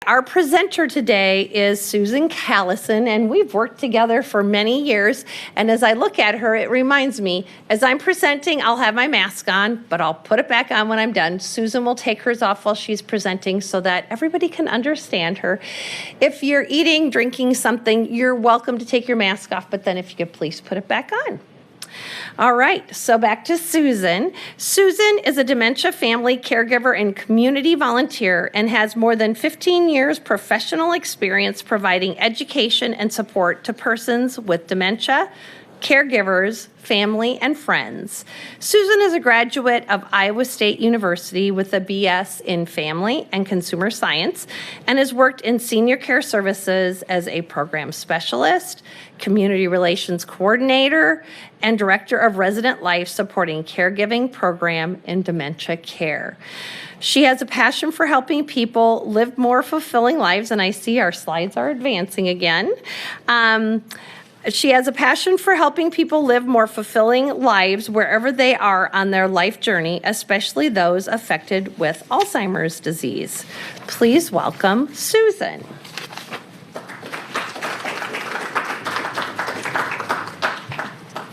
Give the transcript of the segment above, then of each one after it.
Our presenter today is Susan Callison, and we've worked together for many years. And as I look at her, it reminds me, as I'm presenting, I'll have my mask on, but I'll put it back on when I'm done. Susan will take hers off while she's presenting so that everybody can understand her. If you're eating, drinking something, you're welcome to take your mask off, but then if you could please put it back on. All right, so back to Susan. Susan is a dementia family caregiver and community volunteer and has more than 15 years professional experience providing education and support to persons with dementia, caregivers, family, and friends. Susan is a graduate of Iowa State University with a BS in Family and Consumer Science and has worked in senior care services as a program specialist, community relations coordinator, and director of resident life supporting caregiving program in dementia care. She has a passion for helping people live more fulfilling lives, and I see our slides are advancing again. She has a passion for helping people live more fulfilling lives wherever they are on their life journey, especially those affected with Alzheimer's disease. Please welcome Susan.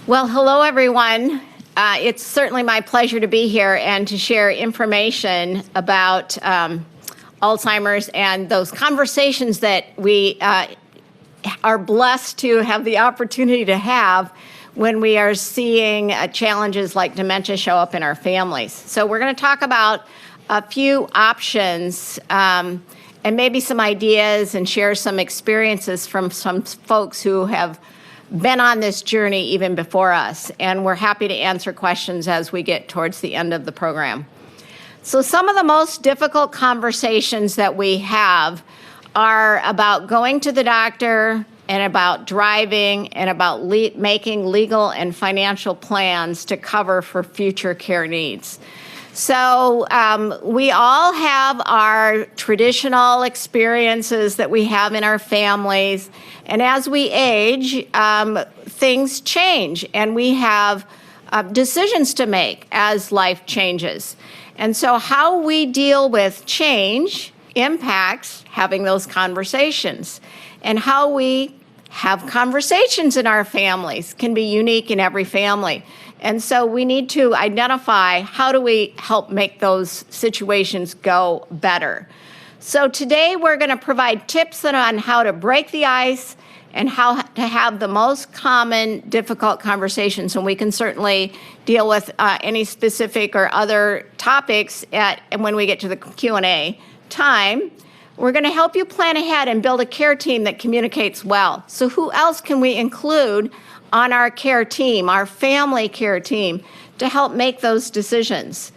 Well, hello, everyone. It's certainly my pleasure to be here and to share information about Alzheimer's and those conversations that we are blessed to have the opportunity to have when we are seeing challenges like dementia show up in our families. So we're going to talk about a few options and maybe some ideas and share some experiences from some folks who have been on this journey even before us. And we're happy to answer questions as we get towards the end of the program. So some of the most difficult conversations that we have are about going to the doctor and about driving and about making legal and financial plans to cover for future care needs. So we all have our traditional experiences that we have in our families, and as we age, things change, and we have decisions to make as life changes. And so how we deal with change impacts having those conversations, and how we have conversations in our families can be unique in every family. And so we need to identify how do we help make those situations go better. So today we're going to provide tips on how to break the ice and how to have the most common difficult conversations. And we can certainly deal with any specific or other topics when we get to the Q&A time. We're going to help you plan ahead and build a care team that communicates well. So who else can we include on our care team, our family care team, to help make those decisions?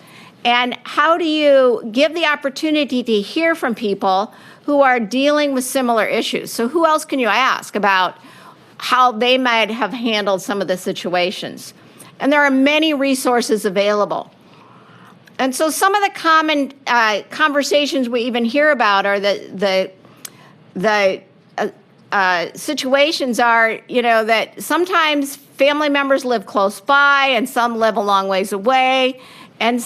And how do you give the opportunity to hear from people who are dealing with similar issues? So who else can you ask about how they might have handled some of the situations? And there are many resources available. And so some of the common conversations we even hear about are the situations are, that sometimes family members live close by and some live a long ways away. And,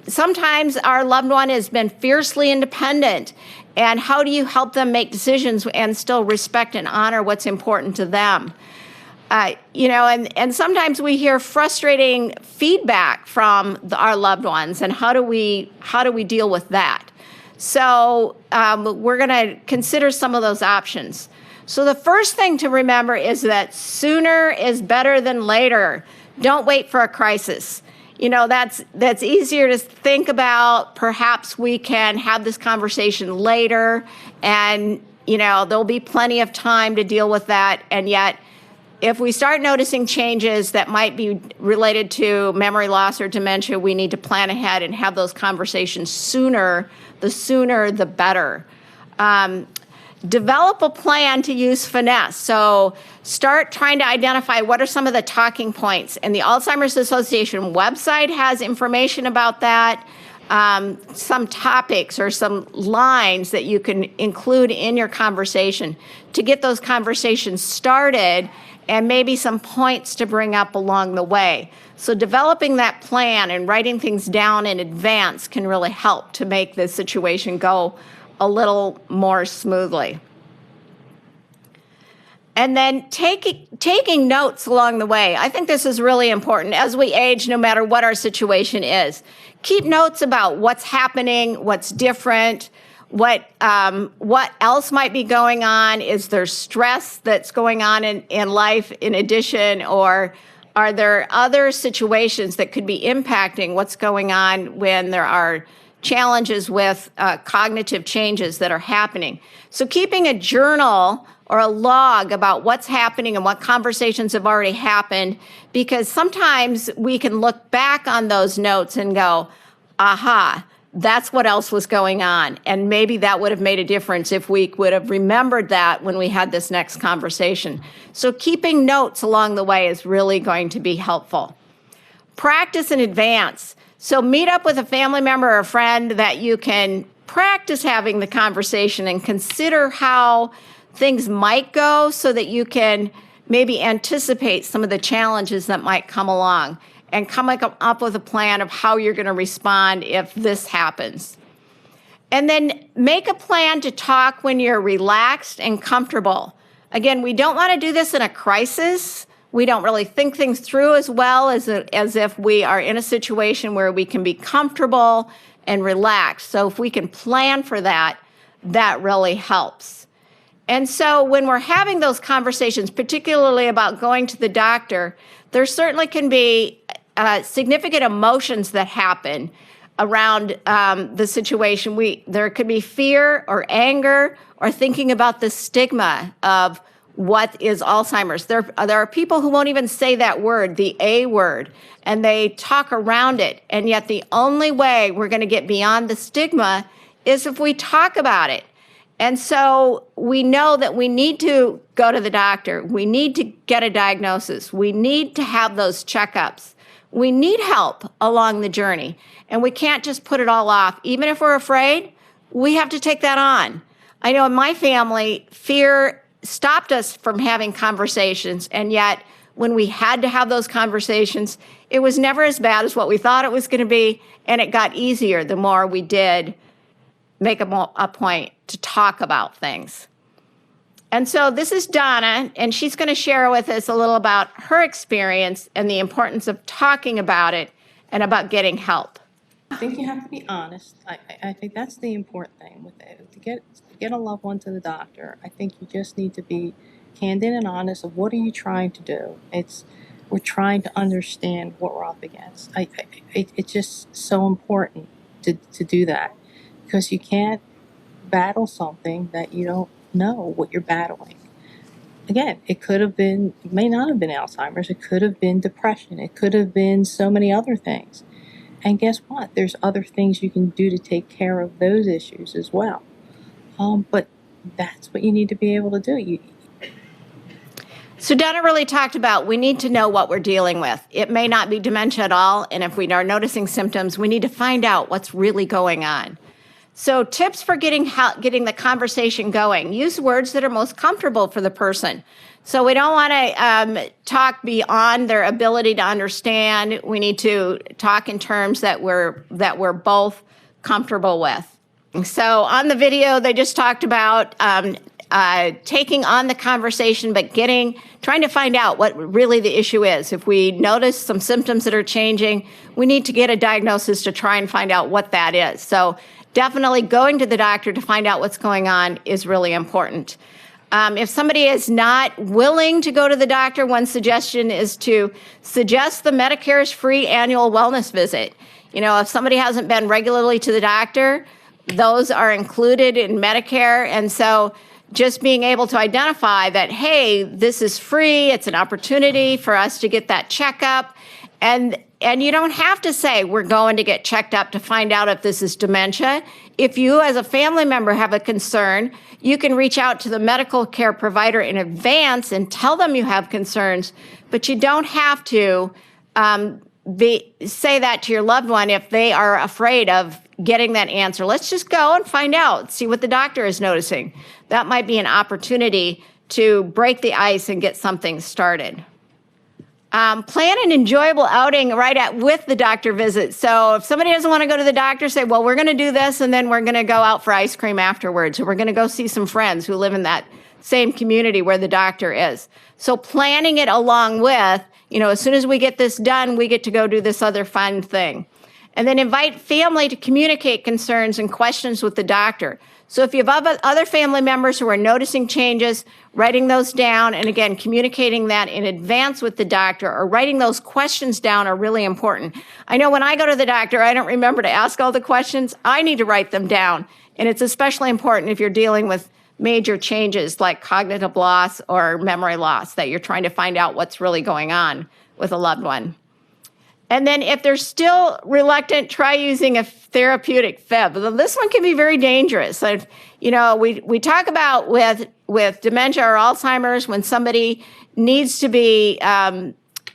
sometimes our loved one has been fiercely independent. And how do you help them make decisions and still respect and honor what's important to them? And sometimes we hear frustrating feedback from our loved ones, and how do we deal with that? So we're going to consider some of those options. So the first thing to remember is that sooner is better than later. Don't wait for a crisis. That's easier to think about. Perhaps we can have this conversation later, and there'll be plenty of time to deal with that. And yet, if we start noticing changes that might be related to memory loss or dementia, we need to plan ahead and have those conversations sooner. The sooner, the better. Develop a plan to use finesse. So start trying to identify what are some of the talking points. And the Alzheimer's Association website has information about that. Some topics or some lines that you can include in your conversation to get those conversations started, and maybe some points to bring up along the way. So developing that plan and writing things down in advance can really help to make the situation go a little more smoothly. And then taking notes along the way. I think this is really important as we age, no matter what our situation is. Keep notes about what's happening, what's different, what else might be going on. Is there stress that's going on in life in addition, or are there other situations that could be impacting what's going on when there are challenges with cognitive changes that are happening? So keeping a journal or a log about what's happening and what conversations have already happened, because sometimes we can look back on those notes and go, aha, that's what else was going on. And maybe that would have made a difference if we would have remembered that when we had this next conversation. So keeping notes along the way is really going to be helpful. Practice in advance. So meet up with a family member or a friend that you can practice having the conversation and consider how things might go so that you can maybe anticipate some of the challenges that might come along and come up with a plan of how you're going to respond if this happens. And then make a plan to talk when you're relaxed and comfortable. Again, we don't want to do this in a crisis. We don't really think things through as well as if we are in a situation where we can be comfortable and relaxed. So if we can plan for that, that really helps. And so when we're having those conversations, particularly about going to the doctor, there certainly can be significant emotions that happen around the situation. There could be fear or anger or thinking about the stigma of what is Alzheimer's. There are people who won't even say that word, the A word, and they talk around it. And yet the only way we're going to get beyond the stigma is if we talk about it. And so we know that we need to go to the doctor. We need to get a diagnosis. We need to have those checkups. We need help along the journey. And we can't just put it all off. Even if we're afraid, we have to take that on. I know in my family, fear stopped us from having conversations. And yet when we had to have those conversations, it was never as bad as what we thought it was going to be. And it got easier the more we did make a point to talk about things. And so this is Donna, and she's going to share with us a little about her experience and the importance of talking about it and about getting help. I think you have to be honest. I think that's the important thing with it. To get a loved one to the doctor, I think you just need to be candid and honest of what are you trying to do. We're trying to understand what we're up against. It's just so important to do that, because you can't battle something that you don't know what you're battling. Again, it may not have been Alzheimer's. It could have been depression. It could have been so many other things. And guess what? There's other things you can do to take care of those issues as well. But that's what you need to be able to do. So Donna really talked about we need to know what we're dealing with. It may not be dementia at all, and if we are noticing symptoms, we need to find out what's really going on. So tips for getting the conversation going. Use words that are most comfortable for the person. So we don't want to talk beyond their ability to understand. We need to talk in terms that we're both comfortable with. So on the video, they just talked about taking on the conversation, but trying to find out what really the issue is. If we notice some symptoms that are changing, we need to get a diagnosis to try and find out what that is. So definitely going to the doctor to find out what's going on is really important. If somebody is not willing to go to the doctor, one suggestion is to suggest the Medicare's free annual wellness visit. If somebody hasn't been regularly to the doctor, those are included in Medicare. And so just being able to identify that, hey, this is free, it's an opportunity for us to get that checkup. And you don't have to say we're going to get checked up to find out if this is dementia. If you as a family member have a concern, you can reach out to the medical care provider in advance and tell them you have concerns, but you don't have to say that to your loved one if they are afraid of getting that answer. Let's just go and find out, see what the doctor is noticing. That might be an opportunity to break the ice and get something started. Plan an enjoyable outing with the doctor visit. So if somebody doesn't want to go to the doctor, say, well, we're going to do this, and then we're going to go out for ice cream afterwards, or we're going to go see some friends who live in that same community where the doctor is. So planning it along with, as soon as we get this done, we get to go do this other fun thing. And then invite family to communicate concerns and questions with the doctor. So if you have other family members who are noticing changes, writing those down, and again, communicating that in advance with the doctor or writing those questions down are really important. I know when I go to the doctor, I don't remember to ask all the questions. I need to write them down. And it's especially important if you're dealing with major changes like cognitive loss or memory loss, that you're trying to find out what's really going on with a loved one. And then if they're still reluctant, try using a therapeutic fib. This one can be very dangerous. We talk about with dementia or Alzheimer's, when somebody needs to be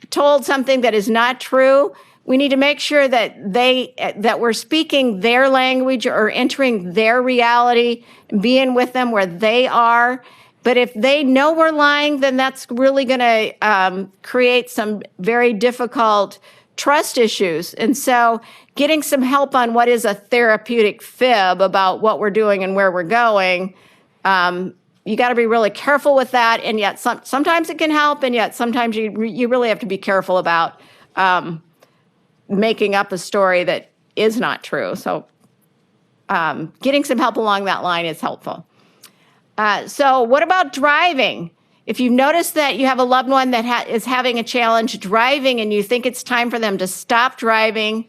told something that is not true, we need to make sure that we're speaking their language or entering their reality, being with them where they are. But if they know we're lying, then that's really going to create some very difficult trust issues. And so getting some help on what is a therapeutic fib about what we're doing and where we're going, you got to be really careful with that. And yet sometimes it can help, and yet sometimes you really have to be careful about making up a story that is not true. So getting some help along that line is helpful. So what about driving? If you notice that you have a loved one that is having a challenge driving and you think it's time for them to stop driving,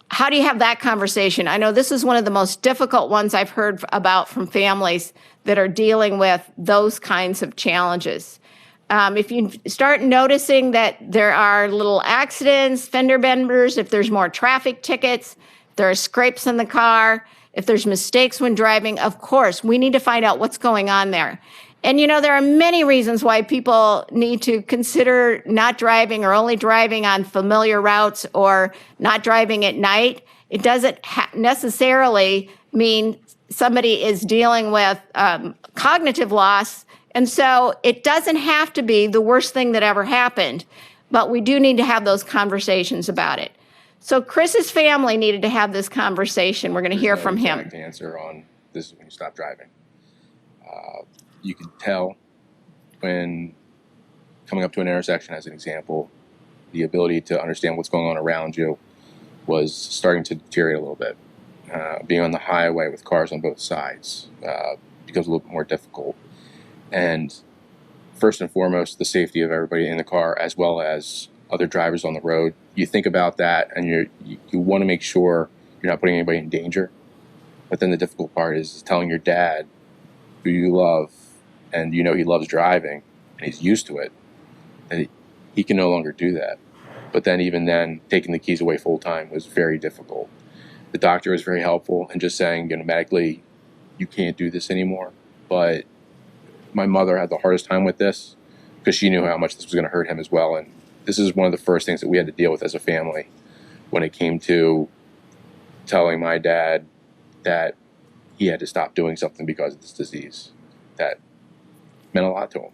how do you have that conversation? I know this is one of the most difficult ones I've heard about from families that are dealing with those kinds of challenges. If you start noticing that there are little accidents, fender benders, if there's more traffic tickets, there are scrapes in the car, if there's mistakes when driving, of course, we need to find out what's going on there. And, there are many reasons why people need to consider not driving or only driving on familiar routes or not driving at night. It doesn't necessarily mean somebody is dealing with cognitive loss. And so it doesn't have to be the worst thing that ever happened, but we do need to have those conversations about it. So Chris's family needed to have this conversation. We're going to hear from him. There's no exact answer on this is when you stop driving. You can tell when coming up to an intersection, as an example, the ability to understand what's going on around you was starting to deteriorate a little bit. Being on the highway with cars on both sides becomes a little bit more difficult. And first and foremost, the safety of everybody in the car as well as other drivers on the road. You think about that, and you want to make sure you're not putting anybody in danger. But then the difficult part is telling your dad, who you love, and he loves driving, and he's used to it, and he can no longer do that. But then even then, taking the keys away full time was very difficult. The doctor was very helpful in just saying, medically, you can't do this anymore. But my mother had the hardest time with this because she knew how much this was going to hurt him as well. And this is one of the first things that we had to deal with as a family when it came to telling my dad that he had to stop doing something because of this disease. That meant a lot to him.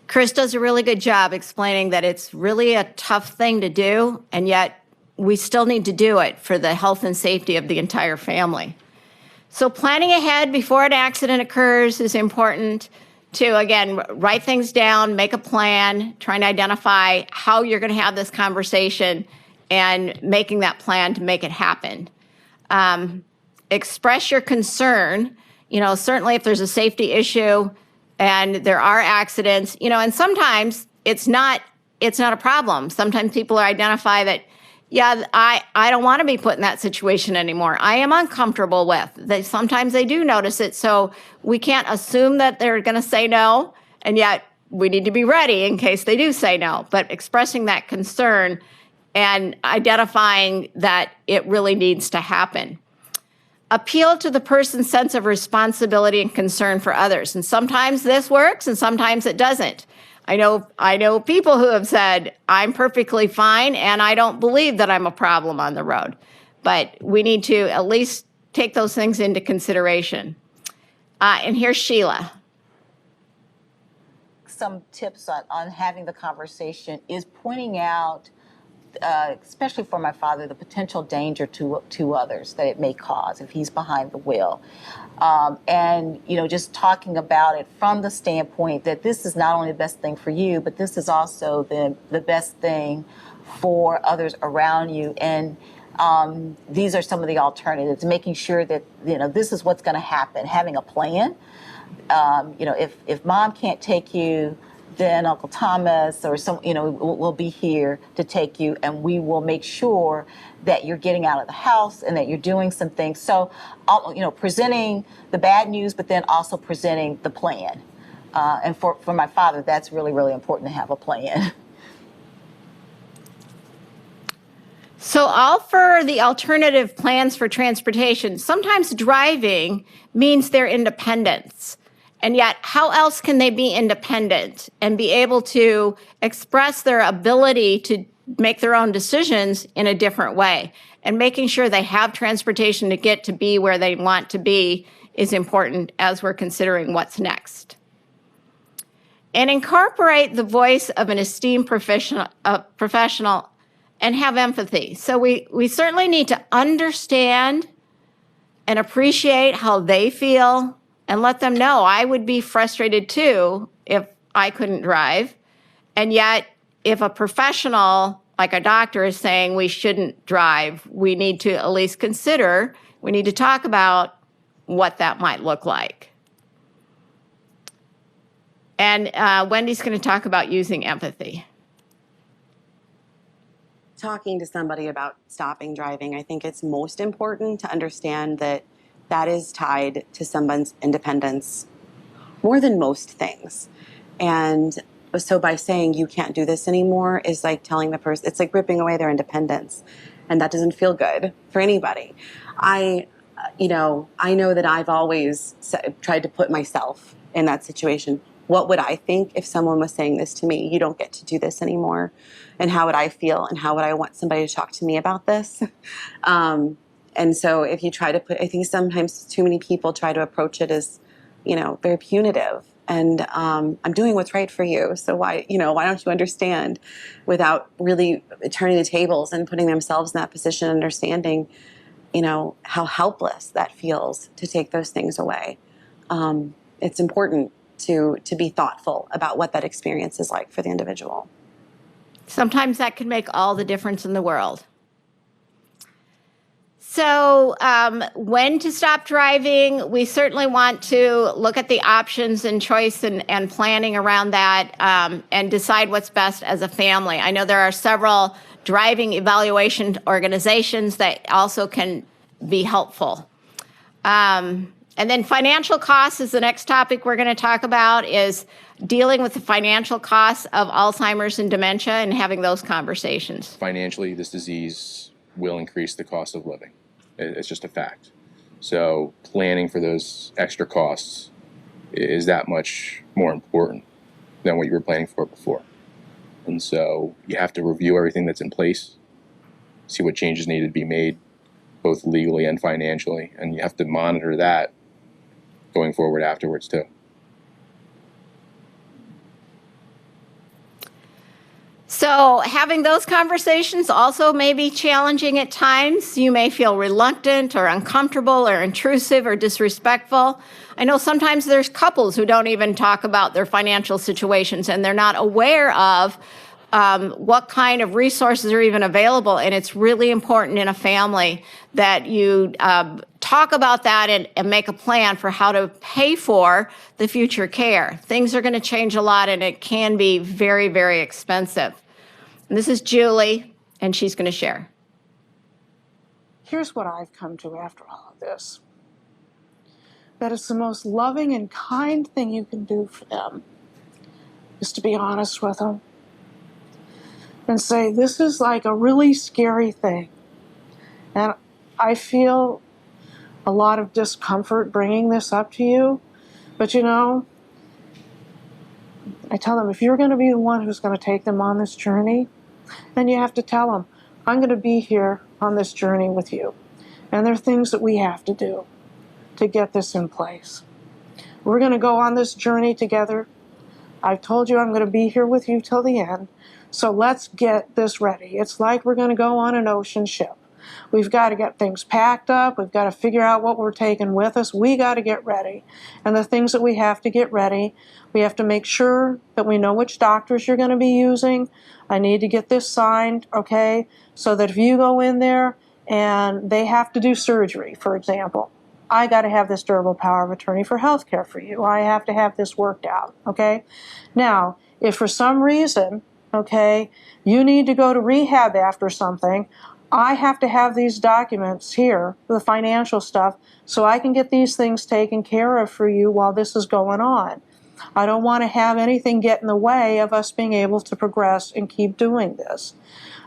Chris does a really good job explaining that it's really a tough thing to do, and yet we still need to do it for the health and safety of the entire family. So planning ahead before an accident occurs is important to, again, write things down, make a plan, trying to identify how you're going to have this conversation and making that plan to make it happen. Express your concern. Certainly if there's a safety issue and there are accidents, and sometimes it's not a problem. Sometimes people identify that, yeah, I don't want to be put in that situation anymore. I am uncomfortable with. Sometimes they do notice it, so we can't assume that they're going to say no, and yet we need to be ready in case they do say no. But expressing that concern and identifying that it really needs to happen. Appeal to the person's sense of responsibility and concern for others. And sometimes this works and sometimes it doesn't. I know people who have said, I'm perfectly fine and I don't believe that I'm a problem on the road. But we need to at least take those things into consideration. And here's Sheila. some tips on having the conversation is pointing out, especially for my father, the potential danger to others that it may cause if he's behind the wheel. And, you know, just talking about it from the standpoint that this is not only the best thing for you, but this is also the best thing for others around you. And these are some of the alternatives, making sure that, you know, this is what's going to happen, having a plan. You know, if mom can't take you, then Uncle Thomas or some, you know, will be here to take you, and we will make sure that you're getting out of the house and that you're doing some things. So, you know, presenting the bad news, but then also presenting the plan. And for my father, that's really, really important to have a plan. So all for the alternative plans for transportation. Sometimes driving means their independence. And yet, how else can they be independent and be able to express their ability to make their own decisions in a different way? And making sure they have transportation to get to be where they want to be is important as we're considering what's next. And incorporate the voice of an esteemed professional and have empathy. So we certainly need to understand and appreciate how they feel and let them know I would be frustrated too if I couldn't drive. And yet, if a professional like a doctor is saying we shouldn't drive, we need to at least consider, we need to talk about what that might look like. And Wendy's going to talk about using empathy. Talking to somebody about stopping driving, I think it's most important to understand that that is tied to someone's independence more than most things. And so by saying you can't do this anymore is like telling the person, it's like ripping away their independence. And that doesn't feel good for anybody. I know that I've always tried to put myself in that situation. What would I think if someone was saying this to me? You don't get to do this anymore. And how would I feel? And how would I want somebody to talk to me about this? And so if you try to I think sometimes too many people try to approach it as, you know, very punitive. And I'm doing what's right for you. So why don't you understand, without really turning the tables and putting themselves in that position, understanding, you know, how helpless that feels to take those things away. It's important to be thoughtful about what that experience is like for the individual. Sometimes that can make all the difference in the world. So when to stop driving, we certainly want to look at the options and choice and planning around that and decide what's best as a family. I know there are several driving evaluation organizations that also can be helpful. And then financial costs is the next topic we're going to talk about, is dealing with the financial costs of Alzheimer's and dementia and having those conversations. Financially, this disease will increase the cost of living. It's just a fact. So planning for those extra costs is that much more important than what you were planning for before. And so you have to review everything that's in place, see what changes need to be made, both legally and financially, and you have to monitor that going forward afterwards too. So having those conversations also may be challenging at times. You may feel reluctant or uncomfortable or intrusive or disrespectful. I know sometimes there's couples who don't even talk about their financial situations and they're not aware of what kind of resources are even available. And it's really important in a family that you talk about that and make a plan for how to pay for the future care. Things are going to change a lot and it can be very, very expensive. And this is Julie, and she's going to share. Here's what I've come to after all of this. That it's the most loving and kind thing you can do for them is to be honest with them and say, this is like a really scary thing. And I feel a lot of discomfort bringing this up to you. But you know, I tell them, if you're going to be the one who's going to take them on this journey, then you have to tell them, I'm going to be here on this journey with you. And there are things that we have to do to get this in place. We're going to go on this journey together. I've told you I'm going to be here with you till the end. So let's get this ready. It's like we're going to go on an ocean ship. We've got to get things packed up. We've got to figure out what we're taking with us. We got to get ready. And the things that we have to get ready, we have to make sure that we know which doctors you're going to be using. I need to get this signed, okay? So that if you go in there and they have to do surgery, for example, I got to have this durable power of attorney for health care for you. I have to have this worked out, okay? Now, if for some reason, okay, you need to go to rehab after something, I have to have these documents here, the financial stuff, so I can get these things taken care of for you while this is going on. I don't want to have anything get in the way of us being able to progress and keep doing this.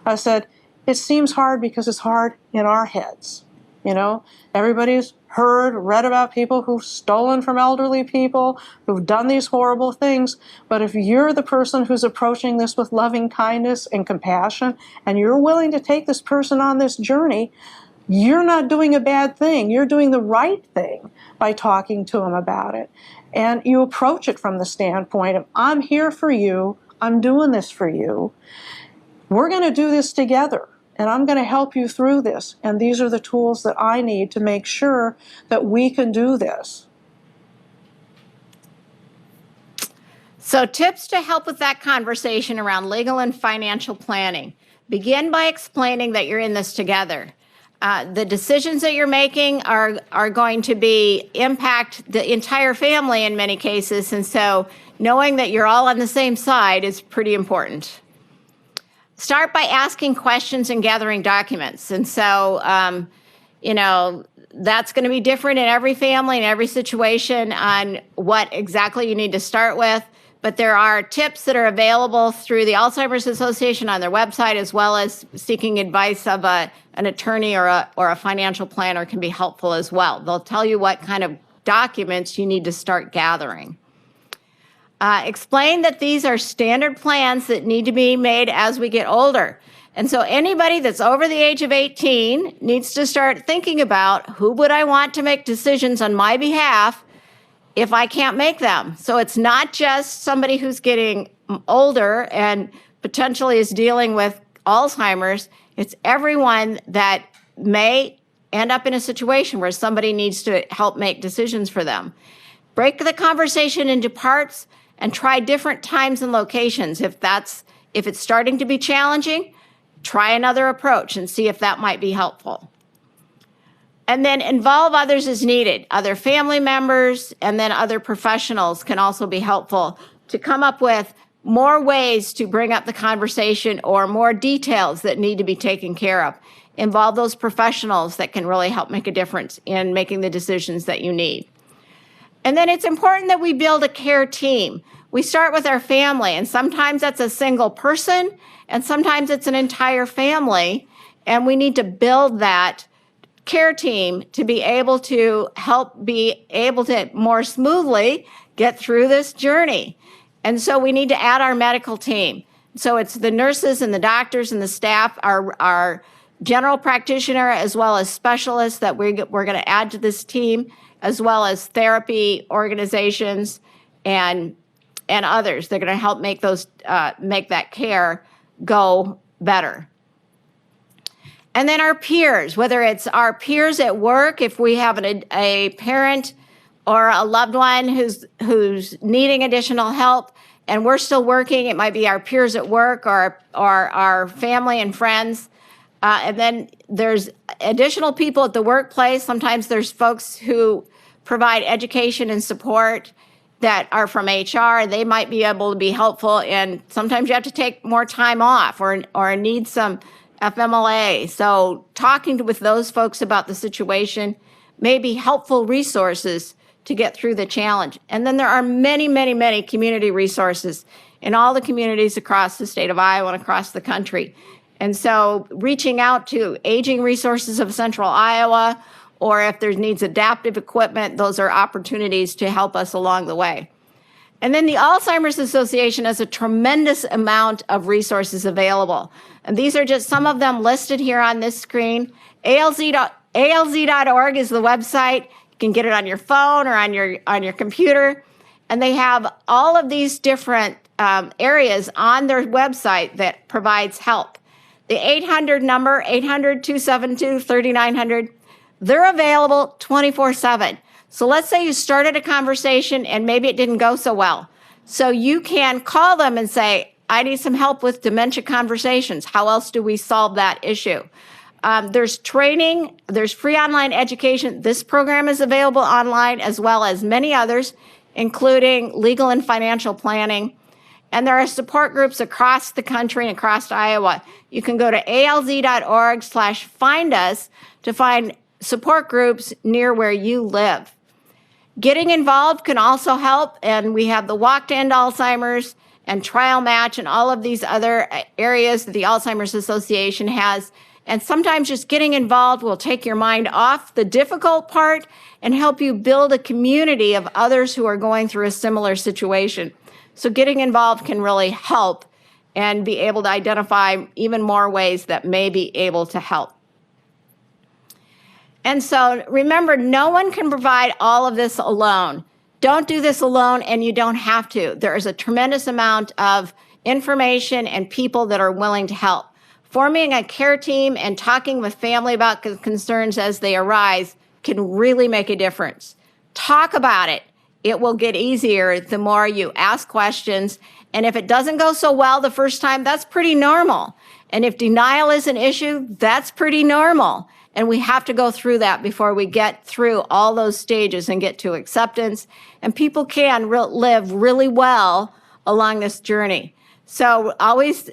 I said, it seems hard because it's hard in our heads. You know, everybody's read about people who've stolen from elderly people, who've done these horrible things. But if you're the person who's approaching this with loving kindness and compassion, and you're willing to take this person on this journey, you're not doing a bad thing. You're doing the right thing by talking to them about it. And you approach it from the standpoint of, I'm here for you. I'm doing this for you. We're going to do this together. And I'm going to help you through this. And these are the tools that I need to make sure that we can do this. So tips to help with that conversation around legal and financial planning. Begin by explaining that you're in this together. The decisions that you're making are going to impact the entire family in many cases. And so knowing that you're all on the same side is pretty important. Start by asking questions and gathering documents. And so, that's going to be different in every family and every situation on what exactly you need to start with. But there are tips that are available through the Alzheimer's Association on their website, as well as seeking advice of an attorney or a financial planner can be helpful as well. They'll tell you what kind of documents you need to start gathering. Explain that these are standard plans that need to be made as we get older. And so anybody that's over the age of 18 needs to start thinking about, who would I want to make decisions on my behalf if I can't make them? So it's not just somebody who's getting older and potentially is dealing with Alzheimer's. It's everyone that may end up in a situation where somebody needs to help make decisions for them. Break the conversation into parts and try different times and locations. If it's starting to be challenging, try another approach and see if that might be helpful. And then involve others as needed. Other family members and then other professionals can also be helpful to come up with more ways to bring up the conversation or more details that need to be taken care of. Involve those professionals that can really help make a difference in making the decisions that you need. And then it's important that we build a care team. We start with our family, and sometimes that's a single person, and sometimes it's an entire family, and we need to build that care team to be able to more smoothly get through this journey. And so we need to add our medical team. So it's the nurses and the doctors and the staff, our general practitioner, as well as specialists that we're going to add to this team, as well as therapy organizations and others. They're going to help make that care go better. And then our peers, whether it's our peers at work, if we have a parent or a loved one who's needing additional help and we're still working, it might be our peers at work or our family and friends. And then there's additional people at the workplace. Sometimes there's folks who provide education and support that are from HR. They might be able to be helpful, and sometimes you have to take more time off or need some FMLA. So talking with those folks about the situation may be helpful resources to get through the challenge. And then there are many, many, many community resources in all the communities across the state of Iowa and across the country. And so reaching out to Aging Resources of Central Iowa, or if there needs adaptive equipment, those are opportunities to help us along the way. And then the Alzheimer's Association has a tremendous amount of resources available. And these are just some of them listed here on this screen. ALZ.org is the website. You can get it on your phone or on your computer. And they have all of these different areas on their website that provides help. The 800 number, 800-272-3900, they're available 24/7. So let's say you started a conversation and maybe it didn't go so well. So you can call them and say, I need some help with dementia conversations. How else do we solve that issue? There's training, there's free online education. This program is available online as well as many others, including legal and financial planning. And there are support groups across the country and across Iowa. You can go to alz.org/find us to find support groups near where you live. Getting involved can also help, and we have the Walk to End Alzheimer's and Trial Match and all of these other areas that the Alzheimer's Association has. And sometimes just getting involved will take your mind off the difficult part and help you build a community of others who are going through a similar situation. So getting involved can really help and be able to identify even more ways that may be able to help. And so remember, no one can provide all of this alone. Don't do this alone, and you don't have to. There is a tremendous amount of information and people that are willing to help. Forming a care team and talking with family about concerns as they arise can really make a difference. Talk about it. It will get easier the more you ask questions. And if it doesn't go so well the first time, that's pretty normal. And if denial is an issue, that's pretty normal. And we have to go through that before we get through all those stages and get to acceptance. And people can live really well along this journey. So always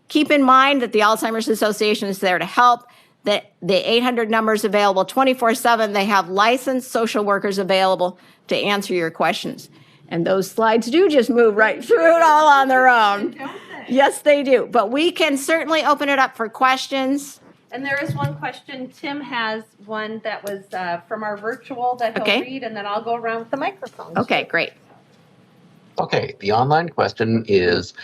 keep in mind that the Alzheimer's Association is there to help. The 800 number is available 24/7. They have licensed social workers available to answer your questions. And those slides do just move right through it all on their own. Yes, they do. But we can certainly open it up for questions. And there is one question. Tim has one that was from our virtual that he'll Okay. read, and then I'll go around with the microphone. Okay, great. Okay, the online question is,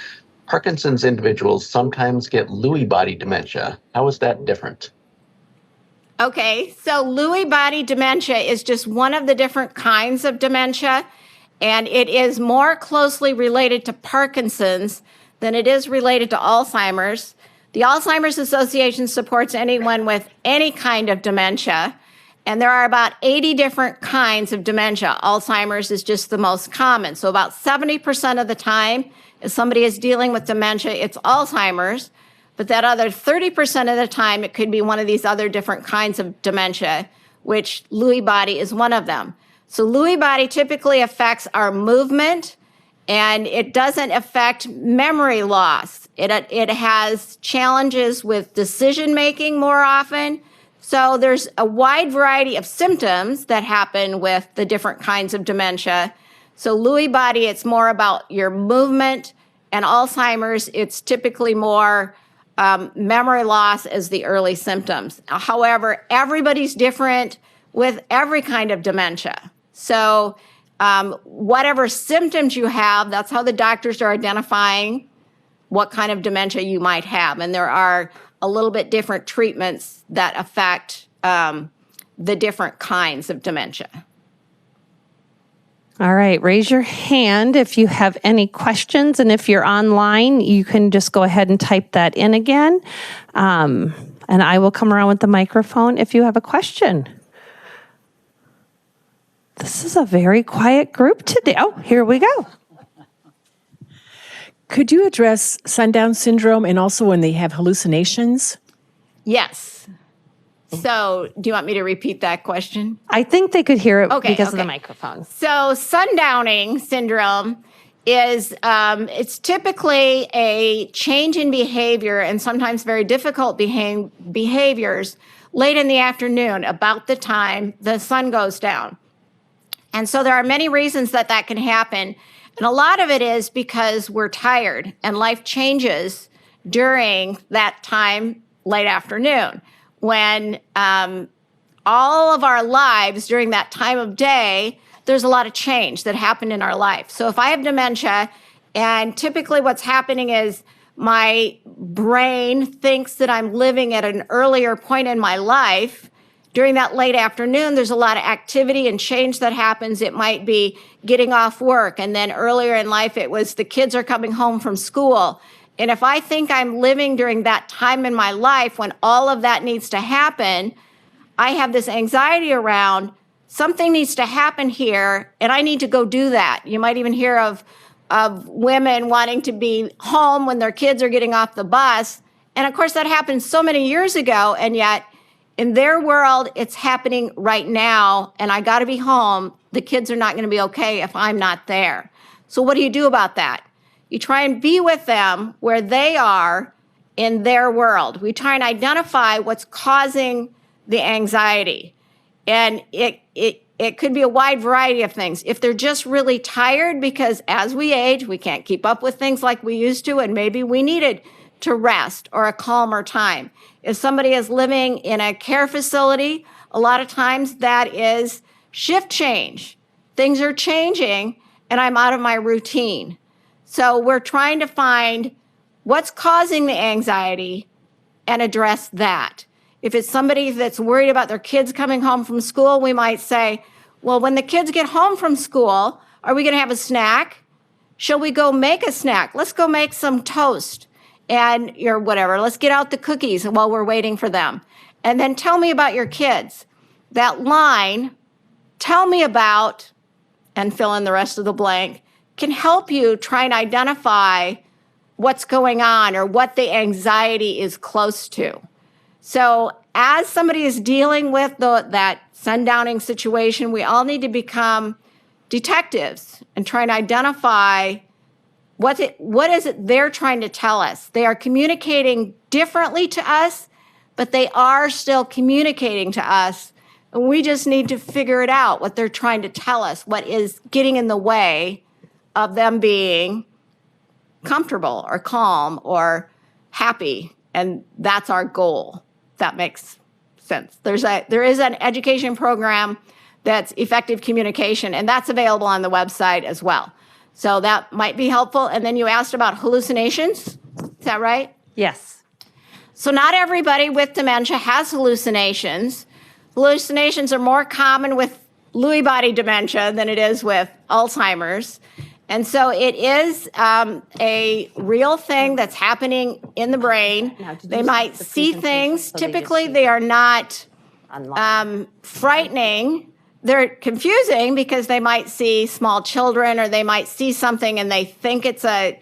Parkinson's individuals sometimes get Lewy body dementia. How is that different? Okay, so Lewy body dementia is just one of the different kinds of dementia, and it is more closely related to Parkinson's than it is related to Alzheimer's. The Alzheimer's Association supports anyone with any kind of dementia, and there are about 80 different kinds of dementia. Alzheimer's is just the most common. So about 70% of the time, if somebody is dealing with dementia, it's Alzheimer's. But that other 30% of the time, it could be one of these other different kinds of dementia, which Lewy body is one of them. So Lewy body typically affects our movement, and it doesn't affect memory loss. It has challenges with decision making more often. So there's a wide variety of symptoms that happen with the different kinds of dementia. So Lewy body, it's more about your movement, and Alzheimer's, it's typically more memory loss as the early symptoms. However, everybody's different with every kind of dementia. So whatever symptoms you have, that's how the doctors are identifying what kind of dementia you might have. And there are a little bit different treatments that affect the different kinds of dementia. All right, raise your hand if you have any questions. And if you're online, you can just go ahead and type that in again. And I will come around with the microphone if you have a question. This is a very quiet group today. Oh, here we go. Could you address sundown syndrome and also when they have hallucinations? Yes. So do you want me to repeat that question? I think they could hear it because of the Okay. microphone. So sundowning syndrome is it's typically a change in behavior and sometimes very difficult behaviors late in the afternoon, about the time the sun goes down. And so there are many reasons that that can happen. And a lot of it is because we're tired and life changes during that time, late afternoon, when all of our lives during that time of day, there's a lot of change that happened in our life. So if I have dementia, and typically what's happening is my brain thinks that I'm living at an earlier point in my life, during that late afternoon, there's a lot of activity and change that happens. It might be getting off work. And then earlier in life, it was the kids are coming home from school. And if I think I'm living during that time in my life when all of that needs to happen, I have this anxiety around something needs to happen here and I need to go do that. You might even hear of women wanting to be home when their kids are getting off the bus. And of course, that happened so many years ago. And yet in their world, it's happening right now. And I got to be home. The kids are not going to be okay if I'm not there. So what do you do about that? You try and be with them where they are in their world. We try and identify what's causing the anxiety. And it could be a wide variety of things. If they're just really tired because as we age, we can't keep up with things like we used to, and maybe we needed to rest or a calmer time. If somebody is living in a care facility, a lot of times that is shift change. Things are changing and I'm out of my routine. So we're trying to find what's causing the anxiety and address that. If it's somebody that's worried about their kids coming home from school, we might say, well, when the kids get home from school, are we going to have a snack? Shall we go make a snack? Let's go make some toast and or whatever. Let's get out the cookies while we're waiting for them. And then tell me about your kids. That line, tell me about, and fill in the rest of the blank, can help you try and identify what's going on or what the anxiety is close to. So as somebody is dealing with that sundowning situation, we all need to become detectives and try and identify what is it they're trying to tell us. They are communicating differently to us, but they are still communicating to us. And we just need to figure it out, what they're trying to tell us, what is getting in the way of them being comfortable or calm or happy. And that's our goal. That makes sense. There is an education program that's effective communication, and that's available on the website as well. So that might be helpful. And then you asked about hallucinations. Is that right? Yes. So not everybody with dementia has hallucinations. Hallucinations are more common with Lewy body dementia than it is with Alzheimer's. And so it is a real thing that's happening in the brain. They might see things. Typically, they are not frightening. They're confusing because they might see small children or they might see something and they think it's an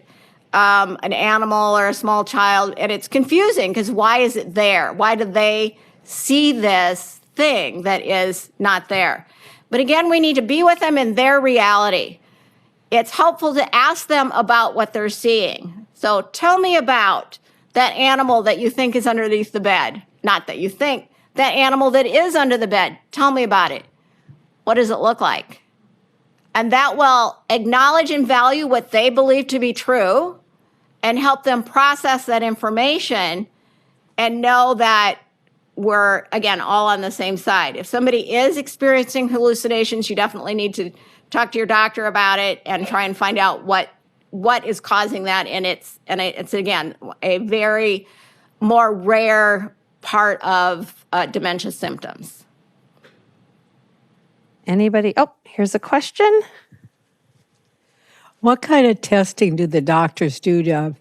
animal or a small child. And it's confusing because why is it there? Why do they see this thing that is not there? But again, we need to be with them in their reality. It's helpful to ask them about what they're seeing. So tell me about that animal that you think is underneath the bed. Not that you think, that animal that is under the bed. Tell me about it. What does it look like? And that will acknowledge and value what they believe to be true and help them process that information and know that we're, again, all on the same side. If somebody is experiencing hallucinations, you definitely need to talk to your doctor about it and try and find out what is causing that. And it's again, a very more rare part of dementia symptoms. Anybody? Oh, here's a question. What kind of testing do the doctors do to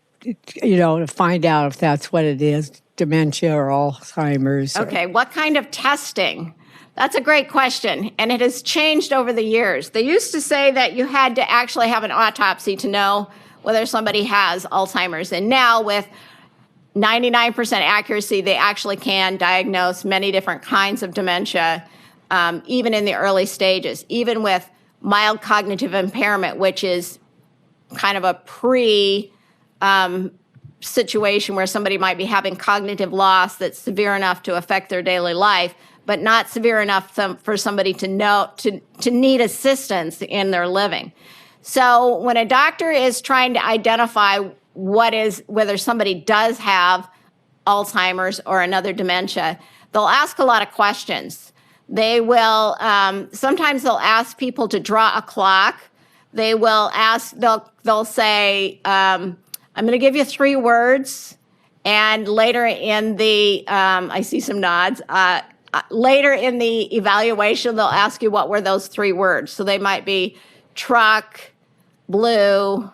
find out if that's what it is, dementia or Alzheimer's? Okay, what kind of testing? That's a great question, and it has changed over the years. They used to say that you had to actually have an autopsy to know whether somebody has Alzheimer's, and now with 99% accuracy, they actually can diagnose many different kinds of dementia, even in the early stages, even with mild cognitive impairment, which is kind of a situation where somebody might be having cognitive loss that's severe enough to affect their daily life, but not severe enough for somebody to know to need assistance in their living. So when a doctor is trying to identify whether somebody does have Alzheimer's or another dementia, they'll ask a lot of questions. They will sometimes they'll ask people to draw a clock. They will ask. They'll say, "I'm going to give you 3 words," and later in the I see some nods. later in the evaluation, they'll ask you what were those 3 words. So they might be truck, blue,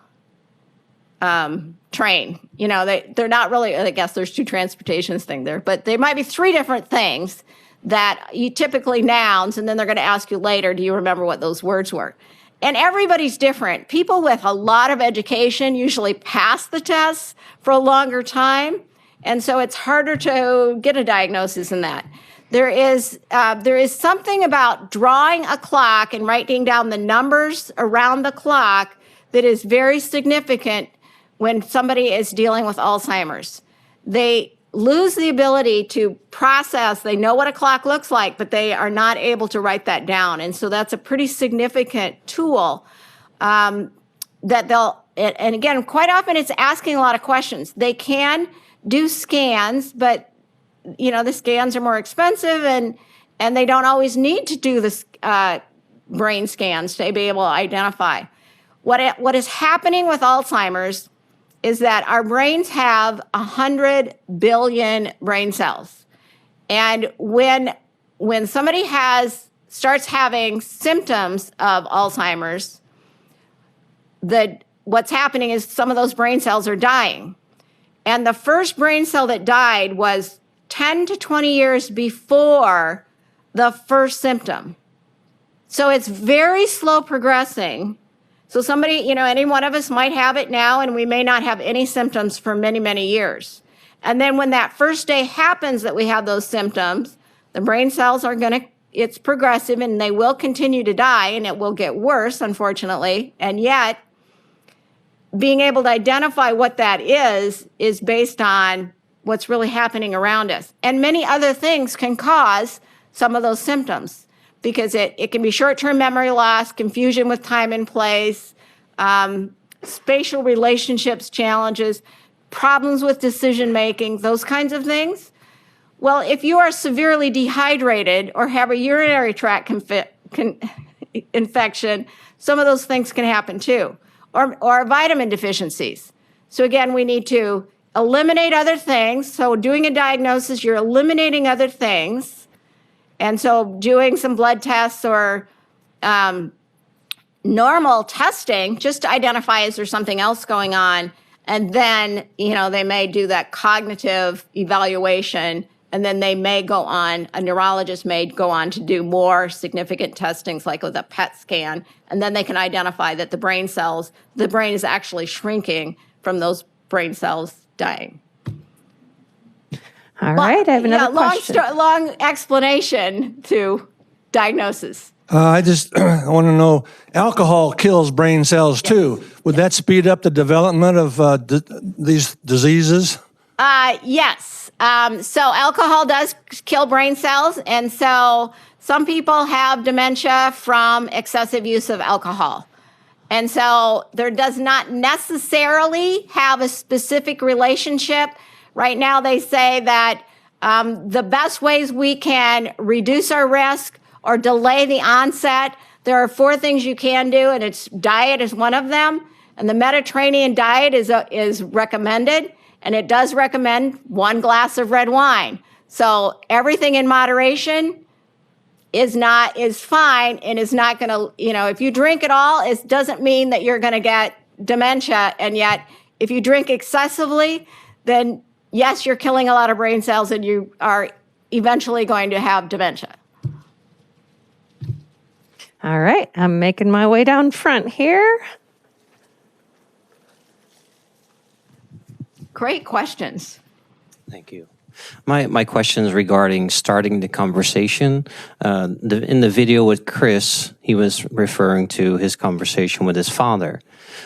train. You know, they're not really, I guess there's 2 transportations thing there, but they might be 3 different things that you typically nouns, and then they're going to ask you later, do you remember what those words were? And everybody's different. People with a lot of education usually pass the tests for a longer time, and so it's harder to get a diagnosis in that. There is something about drawing a clock and writing down the numbers around the clock that is very significant when somebody is dealing with Alzheimer's. They lose the ability to process. They know what a clock looks like, but they are not able to write that down. And so that's a pretty significant tool that they'll, and again, quite often it's asking a lot of questions. They can do scans, but you know, the scans are more expensive and they don't always need to do the brain scans to be able to identify. What is happening with Alzheimer's is that our brains have 100 billion brain cells. And when somebody starts having symptoms of Alzheimer's, what's happening is some of those brain cells are dying. And the first brain cell that died was 10 to 20 years before the first symptom. So it's very slow progressing. So somebody, you know, any one of us might have it now, and we may not have any symptoms for many, many years. And then when that first day happens that we have those symptoms, the brain cells are it's progressive and they will continue to die and it will get worse, unfortunately. And yet, being able to identify what that is based on what's really happening around us. And many other things can cause some of those symptoms, because it can be short-term memory loss, confusion with time and place, spatial relationships challenges, problems with decision-making, those kinds of things. Well, if you are severely dehydrated or have a urinary tract infection, some of those things can happen too, or vitamin deficiencies. So again, we need to eliminate other things. So doing a diagnosis, you're eliminating other things. And so doing some blood tests or normal testing just to identify is there something else going on. And then, you know, they may do that cognitive evaluation, and then they may go on, a neurologist may go on to do more significant testings like with a PET scan. And then they can identify that the brain is actually shrinking from those brain cells dying. All right, I have another question. Long explanation to diagnosis. I just want to know, alcohol kills brain cells too. Would that speed up the development of these diseases? Yes. So alcohol does kill brain cells. And so some people have dementia from excessive use of alcohol. And so there does not necessarily have a specific relationship. Right now, they say that the best ways we can reduce our risk or delay the onset, there are 4 things you can do, and it's diet is one of them. And the Mediterranean diet is recommended, and it does recommend 1 glass of red wine. So everything in moderation is fine and is not going to, you know, if you drink it all, it doesn't mean that you're going to get dementia. And yet, if you drink excessively, then yes, you're killing a lot of brain cells and you are eventually going to have dementia. All right, I'm making my way down front here. Great questions. Thank you. My question is regarding starting the conversation. In the video with Chris, he was referring to his conversation with his father.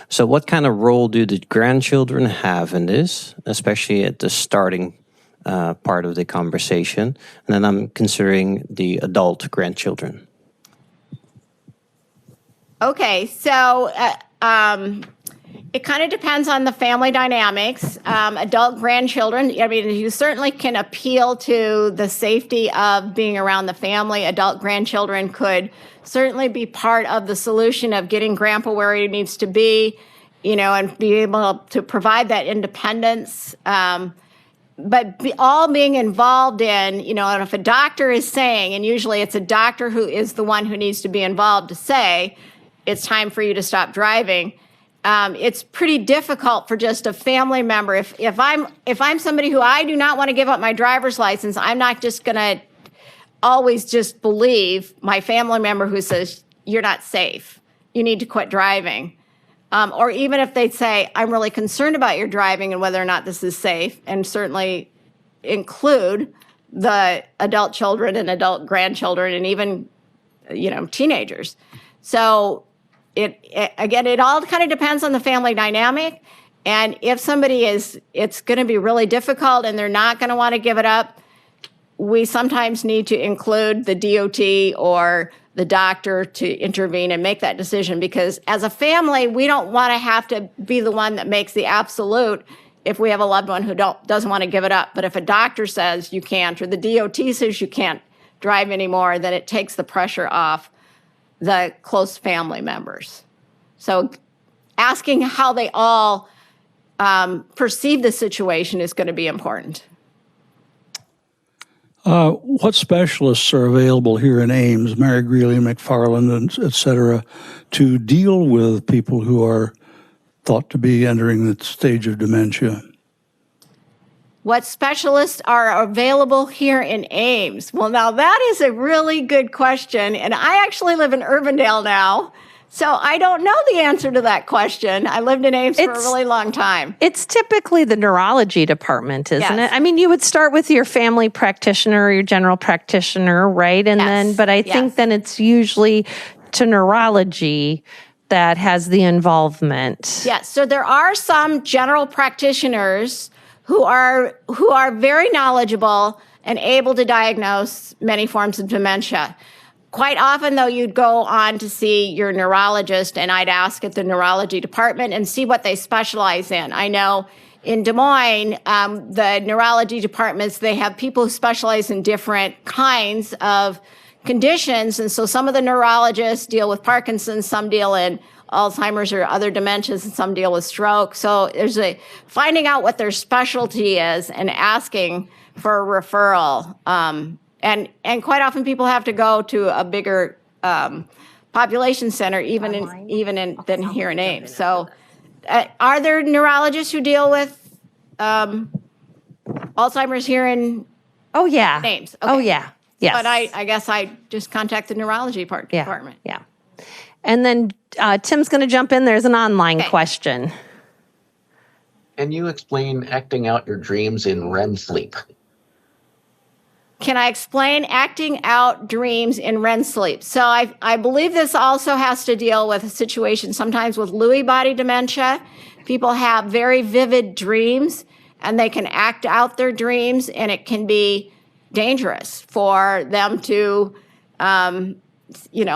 So what kind of role do the grandchildren have in this, especially at the starting part of the conversation? And then I'm considering the adult grandchildren. Okay, so it kind of depends on the family dynamics. Adult grandchildren, I mean, you certainly can appeal to the safety of being around the family. Adult grandchildren could certainly be part of the solution of getting grandpa where he needs to be, you know, and be able to provide that independence. all being involved in, and if a doctor is saying, and usually it's a doctor who is the one who needs to be involved to say, it's time for you to stop driving. It's pretty difficult for just a family member. If I'm somebody who I do not want to give up my driver's license, I'm not just going to always just believe my family member who says, you're not safe, you need to quit driving. Or even if they say, I'm really concerned about your driving and whether or not this is safe, and certainly include the adult children and adult grandchildren and even, teenagers. So it all kind of depends on the family dynamic. And if somebody it's going to be really difficult and they're not going to want to give it up, we sometimes need to include the DOT or the doctor to intervene and make that decision, because as a family, we don't want to have to be the one that makes the absolute if we have a loved one who doesn't want to give it up. But if a doctor says you can't, or the DOT says you can't drive anymore, then it takes the pressure off the close family members. So asking how they all perceive the situation is going to be important. What specialists are available here in Ames, Mary Greeley, McFarland, et cetera, to deal with people who are thought to be entering the stage of dementia? What specialists are available here in Ames? Well, now that is a really good question. And I actually live in Urbandale now, so I don't know the answer to that question. I lived in Ames for a really long time. It's typically the neurology department, isn't Yes. it? I mean, you would start with your family practitioner or your general practitioner, right? And Yes. but I think Yes. then it's usually to neurology that has the involvement. Yes, so there are some general practitioners who are very knowledgeable and able to diagnose many forms of dementia. Quite often, though, you'd go on to see your neurologist, and I'd ask at the neurology department and see what they specialize in. I know in Des Moines, the neurology departments, they have people who specialize in different kinds of conditions. And so some of the neurologists deal with Parkinson's, some deal in Alzheimer's or other dementias, and some deal with stroke. So there's finding out what their specialty is and asking for a referral. And quite often people have to go to a bigger population center, even than here in Ames. So are there neurologists who deal with Alzheimer's here in Oh, yeah. Ames? Oh, Okay. yeah. Yes. But I guess I just contact the neurology department. Yeah. And then Tim's going to jump in. There's an online Okay. question. Can you explain acting out your dreams in REM sleep? Can I explain acting out dreams in REM sleep? So I believe this also has to deal with a situation sometimes with Lewy body dementia. People have very vivid dreams and they can act out their dreams, and it can be dangerous for them to,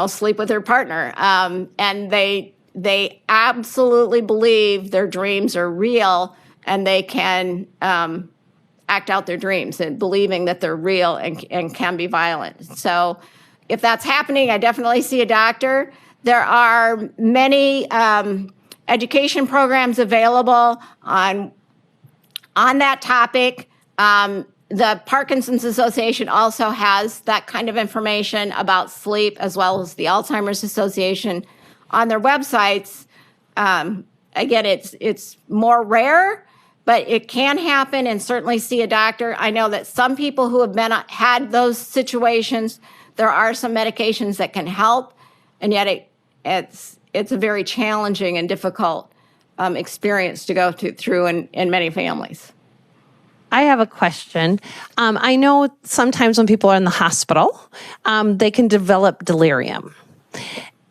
sleep with their partner. And they absolutely believe their dreams are real, and they can act out their dreams and believing that they're real and can be violent. So if that's happening, I definitely see a doctor. There are many education programs available on that topic. The Parkinson's Association also has that kind of information about sleep, as well as the Alzheimer's Association on their websites. Again, it's more rare, but it can happen, and certainly see a doctor. I know that some people who have had those situations, there are some medications that can help, and yet it's a very challenging and difficult experience to go through in many families. I have a question. I know sometimes when people are in the hospital, they can develop delirium.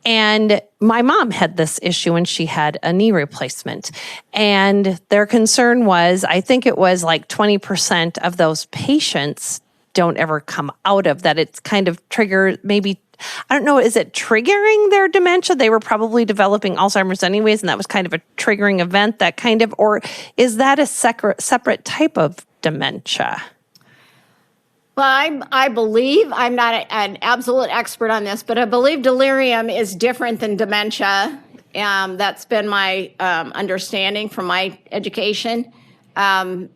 And my mom had this issue when she had a knee replacement. And their concern was, I think it was like 20% of those patients don't ever come out of that. It's kind of triggered, maybe, I don't know, is it triggering their dementia? They were probably developing Alzheimer's anyways, and that was kind of a triggering event, that kind of, or is that a separate type of dementia? Well, I believe, I'm not an absolute expert on this, but I believe delirium is different than dementia. That's been my understanding from my education. And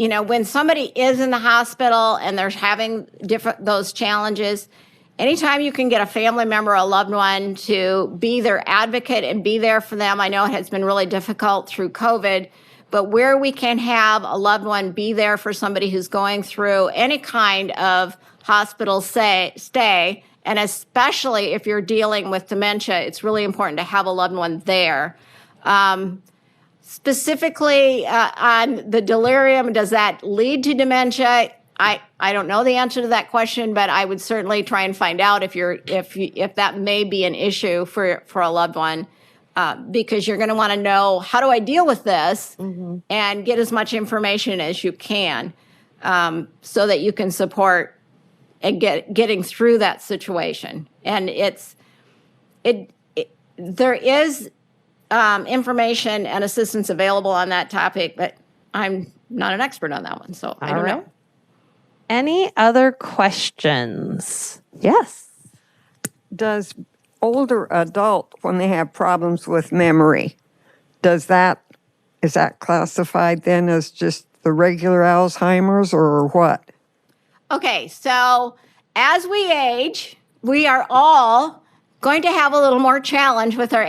when somebody is in the hospital and they're having those challenges, anytime you can get a family member, a loved one to be their advocate and be there for them. I know it has been really difficult through COVID, but where we can have a loved one be there for somebody who's going through any kind of hospital stay, and especially if you're dealing with dementia, it's really important to have a loved one there. Specifically on the delirium, does that lead to dementia? I don't know the answer to that question, but I would certainly try and find out if that may be an issue for a loved one, because you're going to want to know, how do I deal with this, and get as much information as you can, so that you can support and getting through that situation. And there is information and assistance available on that topic, but I'm not an expert on that one, so I don't know. Any other questions? Yes. Does older adult, when they have problems with memory, is that classified then as just the regular Alzheimer's or what? Okay, so as we age, we are all going to have a little more challenge with our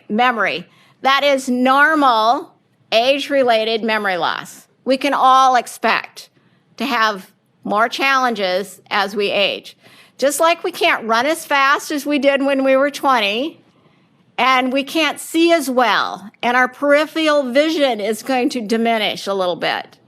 memory. That is normal age-related memory loss. We can all expect to have more challenges as we age. Just like we can't run as fast as we did when we were 20, and we can't see as well, and our peripheral vision is going to diminish a little bit.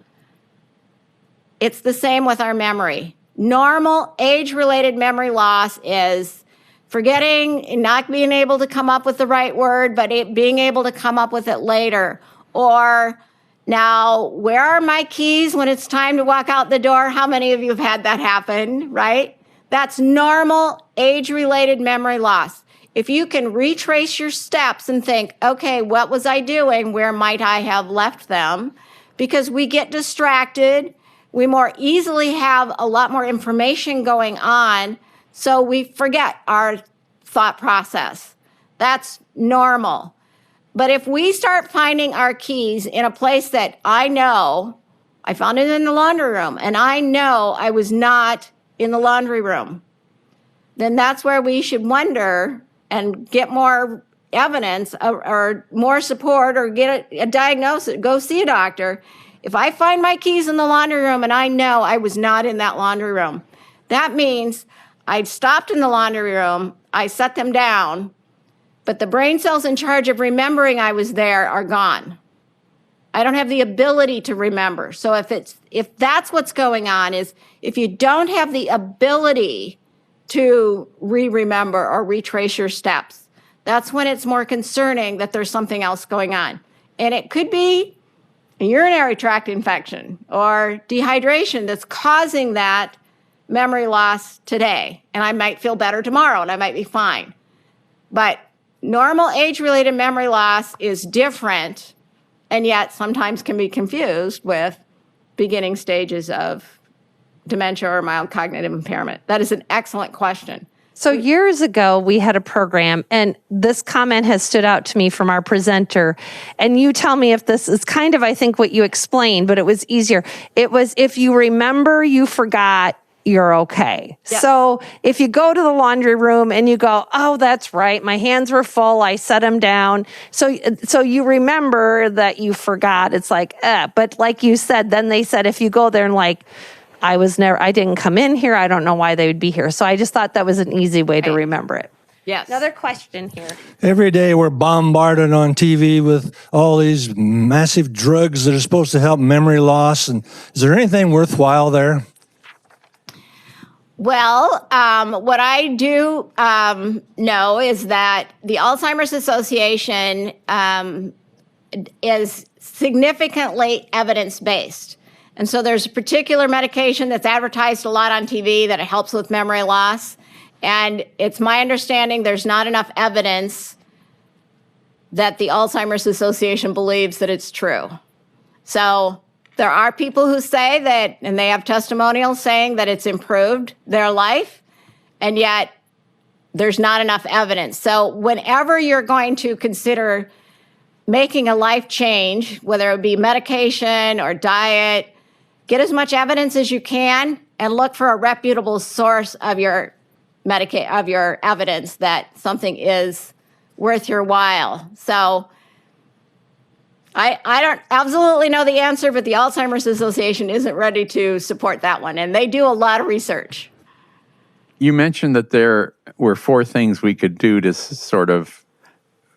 It's the same with our memory. Normal age-related memory loss is forgetting and not being able to come up with the right word, but being able to come up with it later. Or, now, where are my keys when it's time to walk out the door? How many of you have had that happen, right? That's normal age-related memory loss. If you can retrace your steps and think, okay, what was I doing? Where might I have left them? Because we get distracted. We more easily have a lot more information going on, so we forget our thought process. That's normal. But if we start finding our keys in a place that I know, I found it in the laundry room, and I know I was not in the laundry room, then that's where we should wonder and get more evidence or more support or get a diagnosis, go see a doctor. If I find my keys in the laundry room and I know I was not in that laundry room, that means I stopped in the laundry room, I set them down, but the brain cells in charge of remembering I was there are gone. I don't have the ability to remember. So if that's what's going on, is if you don't have the ability to remember or retrace your steps, that's when it's more concerning that there's something else going on. And it could be a urinary tract infection or dehydration that's causing that memory loss today. And I might feel better tomorrow and I might be fine. But normal age-related memory loss is different, and yet sometimes can be confused with beginning stages of dementia or mild cognitive impairment. That is an excellent question. So years ago, we had a program, and this comment has stood out to me from our presenter. And you tell me if this is kind of, I think, what you explained, but it was easier. It was, if you remember, you forgot, you're okay. Yes. So if you go to the laundry room and you go, oh, that's right, my hands were full, I set them down. So you remember that you forgot. It's like, but like you said, then they said, if you go there and like, I didn't come in here, I don't know why they would be here. So I just thought that was an easy way to remember it. Yes. Another question here. Every day we're bombarded on TV with all these massive drugs that are supposed to help memory loss. And is there anything worthwhile there? Well, what I do know is that the Alzheimer's Association is significantly evidence-based. And so there's a particular medication that's advertised a lot on TV that it helps with memory loss. And it's my understanding there's not enough evidence that the Alzheimer's Association believes that it's true. So there are people who say that, and they have testimonials saying that it's improved their life, and yet there's not enough evidence. So whenever you're going to consider making a life change, whether it be medication or diet, get as much evidence as you can and look for a reputable source of your evidence that something is worth your while. So I don't absolutely know the answer, but the Alzheimer's Association isn't ready to support that one, and they do a lot of research. You mentioned that there were 4 things we could do to sort of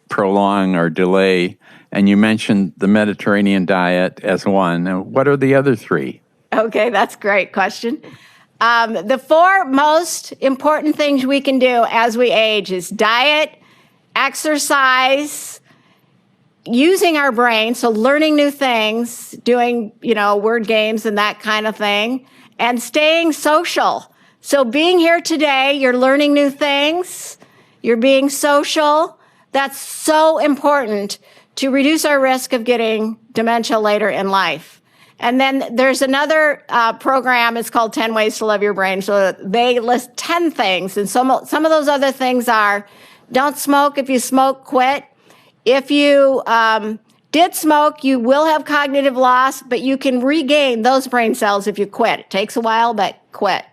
prolong or delay, and you mentioned the Mediterranean diet as one. What are the other 3? Okay, that's a great question. The 4 most important things we can do as we age is diet, exercise, using our brain, so learning new things, doing, word games and that kind of thing, and staying social. So being here today, you're learning new things, you're being social. That's so important to reduce our risk of getting dementia later in life. And then there's another program, it's called 10 Ways to Love Your Brain. So they list 10 things, and some of those other things are, don't smoke. If you smoke, quit. If you did smoke, you will have cognitive loss, but you can regain those brain cells if you quit. It takes a while, but quit.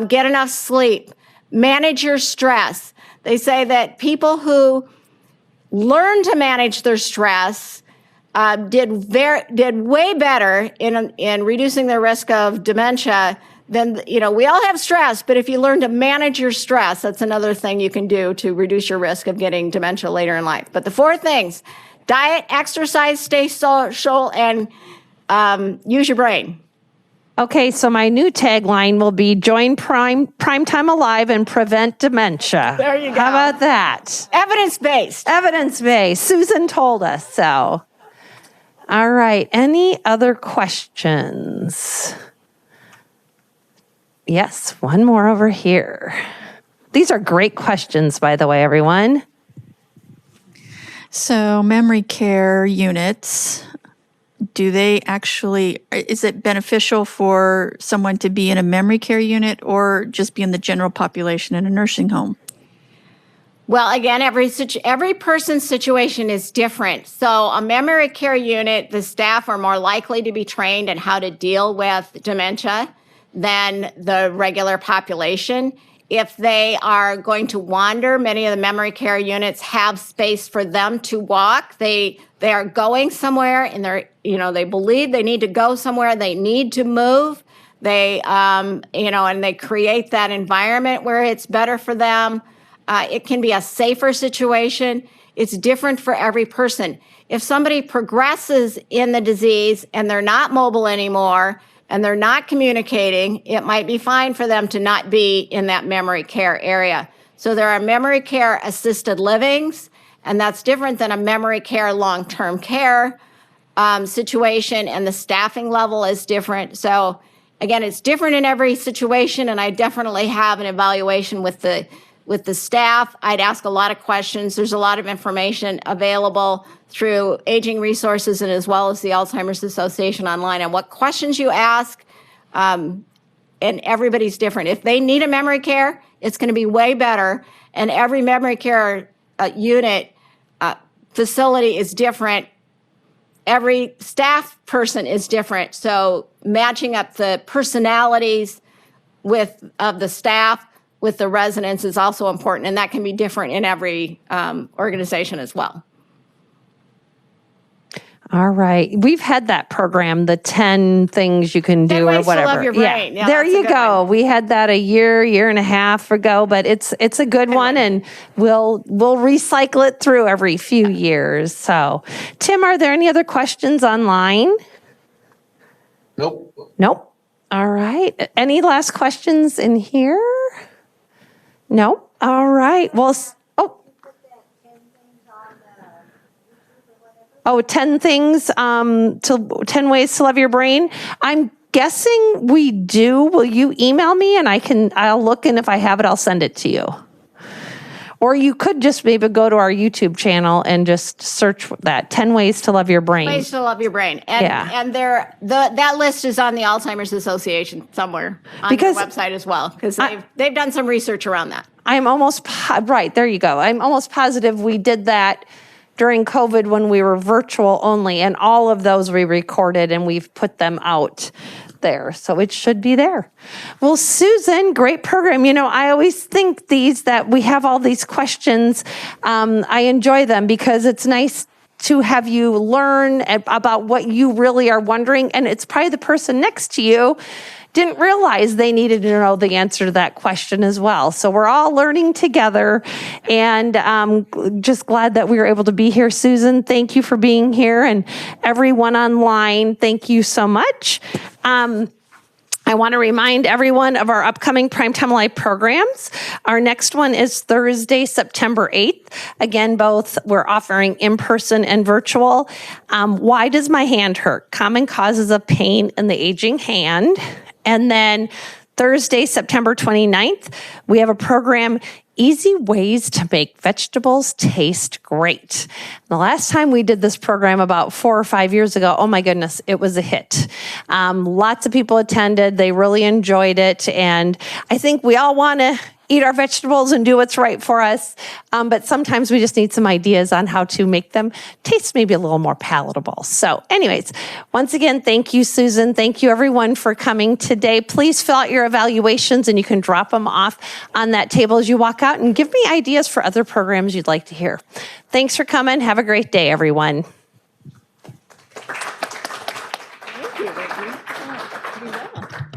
Get enough sleep. Manage your stress. They say that people who learn to manage their stress did way better in reducing their risk of dementia than, we all have stress, but if you learn to manage your stress, that's another thing you can do to reduce your risk of getting dementia later in life. But the 4 things: diet, exercise, stay social, and use your brain. Okay, so my new tagline will be join Primetime Alive and prevent dementia. There you go. How about that? Evidence-based. Evidence-based. Susan told us so. All right, any other questions? Yes, one more over here. These are great questions, by the way, everyone. So memory care units, is it beneficial for someone to be in a memory care unit or just be in the general population in a nursing home? Well, again, every person's situation is different. So a memory care unit, the staff are more likely to be trained in how to deal with dementia than the regular population. If they are going to wander, many of the memory care units have space for them to walk. They are going somewhere, and they believe they need to go somewhere. They need to move. They and they create that environment where it's better for them. It can be a safer situation. It's different for every person. If somebody progresses in the disease and they're not mobile anymore, and they're not communicating, it might be fine for them to not be in that memory care area. So there are memory care assisted livings, and that's different than a memory care long-term care situation, and the staffing level is different. So again, it's different in every situation, and I definitely have an evaluation with the staff. I'd ask a lot of questions. There's a lot of information available through Aging Resources and as well as the Alzheimer's Association online. And what questions you ask, and everybody's different. If they need a memory care, it's going to be way better. And every memory care unit facility is different. Every staff person is different. So matching up the personalities of the staff with the residents is also important, and that can be different in every organization as well. All right. We've had that program, the 10 things you can do or whatever. Love your brain. Yeah, there that's a you good go. one. We had that a year and a half ago, but it's a good one, and we'll recycle it through every few years. So, Tim, are there any other questions online? Nope. Nope. All right. Any last questions in here? Nope. All right. Well, 10 things, 10 ways to love your brain. I'm guessing we do. Will you email me and I'll look, and if I have it, I'll send it to you. Or you could just maybe go to our YouTube channel and just search for that 10 ways to love your brain. Ways to love your brain. And that list is on the Alzheimer's Association somewhere on their website as well, because they've done some research around that. I'm almost, right, there you go. I'm almost positive we did that during COVID when we were virtual only, and all of those we recorded and we've put them out there, so it should be there. Well, Susan, great program. You know, I always think that we have all these questions. I enjoy them because it's nice to have you learn about what you really are wondering, and it's probably the person next to you didn't realize they needed to know the answer to that question as well. So we're all learning together, and just glad that we were able to be here. Susan, thank you for being here, and everyone online, thank you so much. I want to remind everyone of our upcoming Primetime Live programs. Our next one is Thursday, September 8th. Again, both we're offering in-person and virtual. Why does my hand hurt? Common causes of pain in the aging hand. And then Thursday, September 29th, we have a program, Easy Ways to Make Vegetables Taste Great. The last time we did this program about 4 or 5 years ago, oh my goodness, it was a hit. Lots of people attended. They really enjoyed it. And I think we all want to eat our vegetables and do what's right for us. But sometimes we just need some ideas on how to make them taste maybe a little more palatable. So anyways, once again, thank you, Susan. Thank you, everyone, for coming today. Please fill out your evaluations, and you can drop them off on that table as you walk out, and give me ideas for other programs you'd like to hear. Thanks for coming. Have a great day, everyone. Thank you, Whitney. Oh, pretty well.